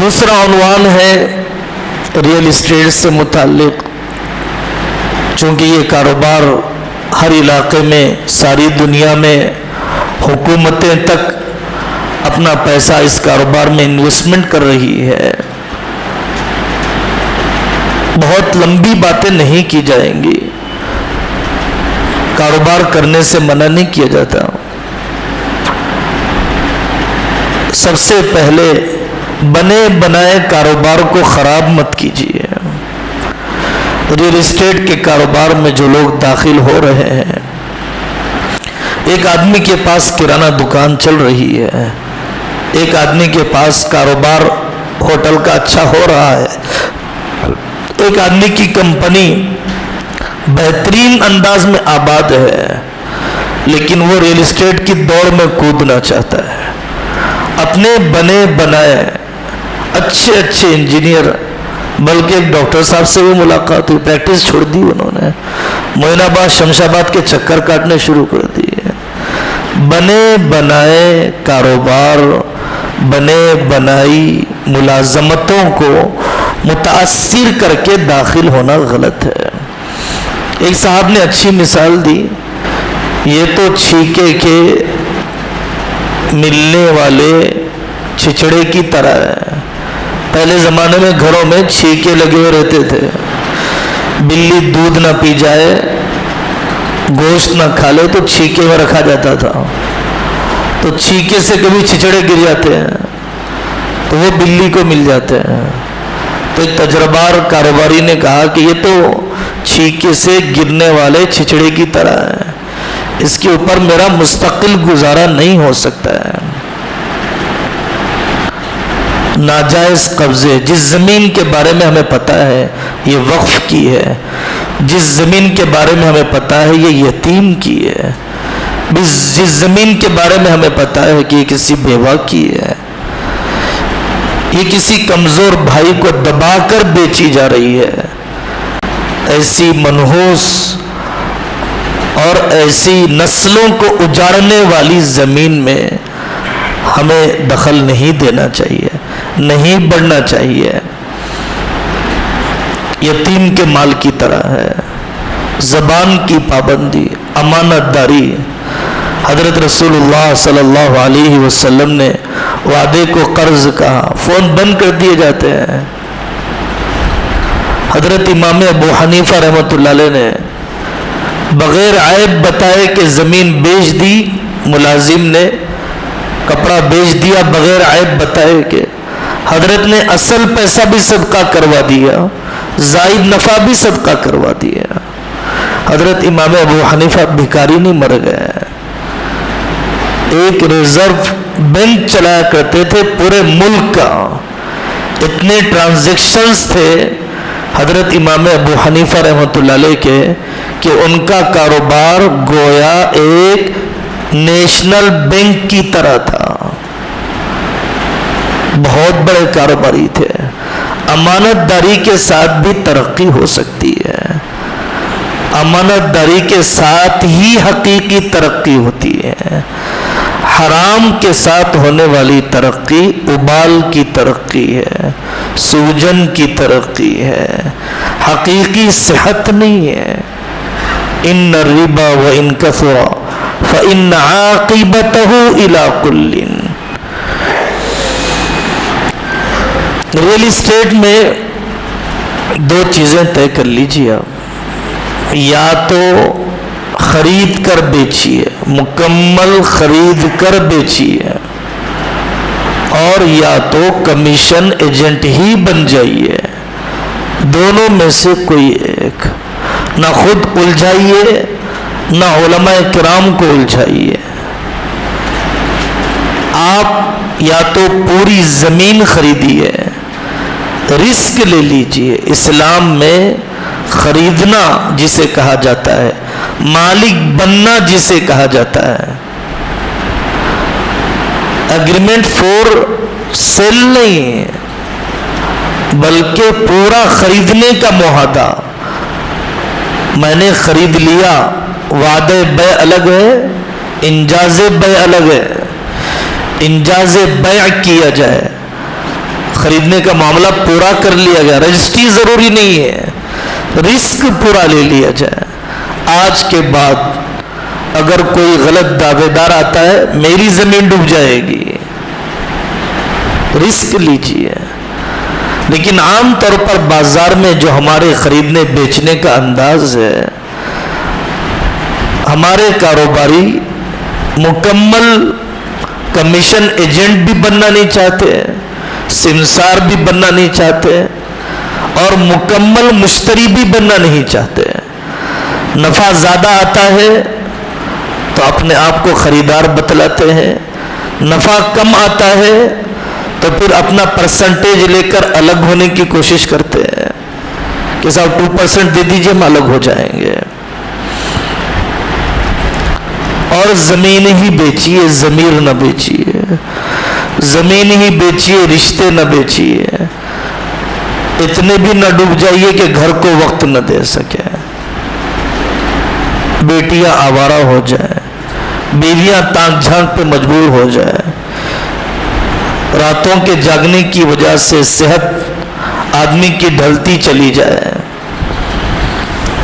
دوسرا عنوان ہے ریئل اسٹیٹ سے متعلق، چونکہ یہ کاروبار ہر علاقے میں، ساری دنیا میں حکومتیں تک اپنا پیسہ اس کاروبار میں انویسٹمنٹ کر رہی ہے، بہت لمبی باتیں نہیں کی جائیں گی، کاروبار کرنے سے منع نہیں کیا جاتا۔ سب سے پہلے بنے بنائے کاروبار کو خراب مت کیجیے۔ ریئل اسٹیٹ کے کاروبار میں جو لوگ داخل ہو رہے ہیں، ایک آدمی کے پاس کرانہ دکان چل رہی ہے، ایک آدمی کے پاس کاروبار ہوٹل کا اچھا ہو رہا ہے، ایک آدمی کی کمپنی بہترین انداز میں آباد ہے، لیکن وہ ریئل اسٹیٹ کی دوڑ میں کودنا چاہتا ہے۔ اپنے بنے بنائے اچھے انجینئر، بلکہ ایک ڈاکٹر صاحب سے بھی ملاقات ہوئی، پریکٹس چھوڑ دی انہوں نے، معین آباد شمس آباد کے چکر کاٹنے شروع کر دیے۔ بنے بنائے کاروبار، بنے بنائی ملازمتوں کو متاثر کر کے داخل ہونا غلط ہے۔ ایک صاحب نے اچھی مثال دی، یہ تو چھیکے کے ملنے والے چھچڑے کی طرح ہے۔ پہلے زمانے میں گھروں میں چھیکے لگے ہوئے رہتے تھے، بلی دودھ نہ پی جائے، گوشت نہ کھا لے تو چھیکے میں رکھا جاتا تھا، تو چھیکے سے کبھی چھچڑے گر جاتے ہیں تو وہ بلی کو مل جاتے ہیں۔ تو ایک تجربار کاروباری نے کہا کہ یہ تو چھیکے سے گرنے والے چھچڑے کی طرح ہے، اس کے اوپر میرا مستقل گزارا نہیں ہو سکتا ہے۔ ناجائز قبضے، جس زمین کے بارے میں ہمیں پتہ ہے یہ وقف کی ہے، جس زمین کے بارے میں ہمیں پتہ ہے یہ یتیم کی ہے، جس زمین کے بارے میں ہمیں پتہ ہے کہ یہ کسی بیوہ کی ہے، یہ کسی کمزور بھائی کو دبا کر بیچی جا رہی ہے، ایسی منحوس اور ایسی نسلوں کو اجاڑنے والی زمین میں ہمیں دخل نہیں دینا چاہیے، نہیں بڑھنا چاہیے۔ یتیم کے مال کی طرح ہے۔ زبان کی پابندی، امانت داری، حضرت رسول اللہ صلی اللہ علیہ وسلم نے وعدے کو قرض کہا، فون بند کر دیے جاتے ہیں۔ حضرت امام ابو حنیفہ رحمۃ اللہ علیہ نے بغیر عیب بتائے کہ زمین بیچ دی، ملازم نے کپڑا بیچ دیا بغیر عیب بتائے کہ حضرت نے اصل پیسہ بھی صدقہ کروا دیا، زائد نفع بھی صدقہ کروا دیا۔ حضرت امام ابو حنیفہ بھکاری نہیں مر گئے، ایک ریزرو بینک چلایا کرتے تھے پورے ملک کا، اتنے ٹرانزیکشنز تھے حضرت امام ابو حنیفہ رحمۃ اللہ علیہ کے کہ ان کا کاروبار گویا ایک نیشنل بینک کی طرح تھا، بہت بڑے کاروباری تھے۔ امانت داری کے ساتھ بھی ترقی ہو سکتی ہے، امانت داری کے ساتھ ہی حقیقی ترقی ہوتی ہے۔ حرام کے ساتھ ہونے والی ترقی ابال کی ترقی ہے، سوجن کی ترقی ہے، حقیقی صحت نہیں ہے۔ ان الربا وان کثر فان عاقبته الى كل۔ ریئل اسٹیٹ میں دو چیزیں طے کر لیجیے آپ، یا تو خرید کر بیچیے، مکمل خرید کر بیچیے، اور یا تو کمیشن ایجنٹ ہی بن جائیے، دونوں میں سے کوئی ایک، نہ خود الجھائیے نہ علماء کرام کو الجھائیے۔ آپ یا تو پوری زمین خریدیے، رسک لے لیجیے۔ اسلام میں خریدنا جسے کہا جاتا ہے، مالک بننا جسے کہا جاتا ہے، اگریمنٹ فور سیل نہیں ہے بلکہ پورا خریدنے کا معاہدہ۔ میں نے خرید لیا، وعدے بیع الگ ہے، انجاز بیع الگ ہے۔ انجاز بیع کیا جائے، خریدنے کا معاملہ پورا کر لیا گیا، رجسٹری ضروری نہیں ہے، رسک پورا لے لیا جائے۔ آج کے بعد اگر کوئی غلط دعوے دار آتا ہے میری زمین ڈوب جائے گی، رسک لیجیے۔ لیکن عام طور پر بازار میں جو ہمارے خریدنے بیچنے کا انداز ہے، ہمارے کاروباری مکمل کمیشن ایجنٹ بھی بننا نہیں چاہتے، سمسار بھی بننا نہیں چاہتے، اور مکمل مشتری بھی بننا نہیں چاہتے۔ نفع زیادہ آتا ہے تو اپنے آپ کو خریدار بتلاتے ہیں، نفع کم آتا ہے تو پھر اپنا پرسنٹیج لے کر الگ ہونے کی کوشش کرتے ہیں کہ صاحب 2% دے دیجئے ہم الگ ہو جائیں گے۔ اور زمین ہی بیچیے، ضمیر نہ بیچیے، زمین ہی بیچیے، رشتے نہ بیچیے، اتنے بھی نہ ڈوب جائیے کہ گھر کو وقت نہ دے سکے، بیٹیاں آوارہ ہو جائیں، بیویاں تانک جھانک پہ مجبور ہو جائیں، راتوں کے جاگنے کی وجہ سے صحت آدمی کی ڈھلتی چلی جائے۔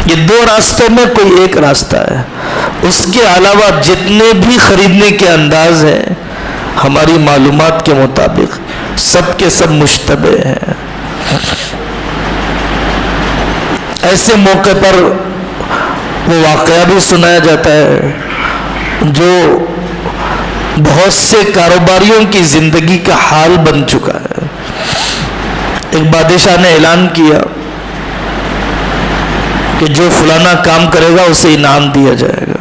یہ دو راستوں میں کوئی ایک راستہ ہے، اس کے علاوہ جتنے بھی خریدنے کے انداز ہیں ہماری معلومات کے مطابق سب کے سب مشتبہ ہیں۔ ایسے موقع پر وہ واقعہ بھی سنایا جاتا ہے جو بہت سے کاروباریوں کی زندگی کا حال بن چکا ہے۔ ایک بادشاہ نے اعلان کیا کہ جو فلانا کام کرے گا اسے انعام دیا جائے گا۔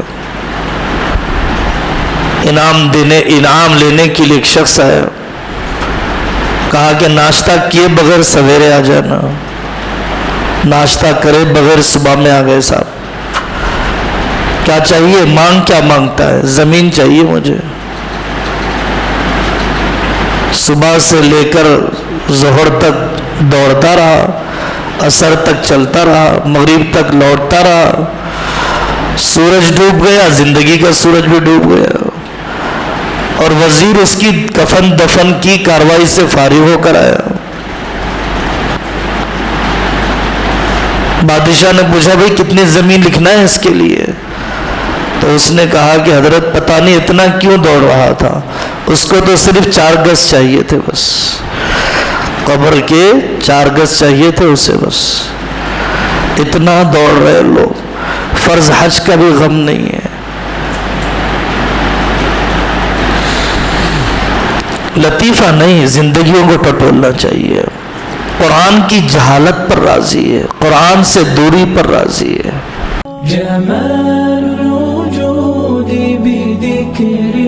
انعام لینے کے لیے ایک شخص آیا، کہا کہ ناشتہ کیے بغیر سویرے آ جانا۔ ناشتہ کرے بغیر صبح میں آ گئے۔ صاحب کیا چاہیے؟ مانگ کیا مانگتا ہے؟ زمین چاہیے مجھے۔ صبح سے لے کر ظہر تک دوڑتا رہا، عصر تک چلتا رہا، مغرب تک لوٹتا رہا، سورج ڈوب گیا، زندگی کا سورج بھی ڈوب گیا، اور وزیر اس کی کفن دفن کی کاروائی سے فارغ ہو کر آیا۔ بادشاہ نے پوچھا بھائی کتنی زمین لکھنا ہے اس کے لیے؟ تو اس نے کہا کہ حضرت پتہ نہیں اتنا کیوں دوڑ رہا تھا، اس کو تو صرف 4 گز چاہیے تھے، بس قبر کے 4 گز چاہیے تھے اسے، بس اتنا دوڑ رہے لوگ، فرض حج کا بھی غم نہیں ہے۔ لطیفہ نہیں، زندگیوں کو ٹٹولنا چاہیے۔ قرآن کی جہالت پر راضی ہے، قرآن سے دوری پر راضی ہے۔ جمال الوجود بذکر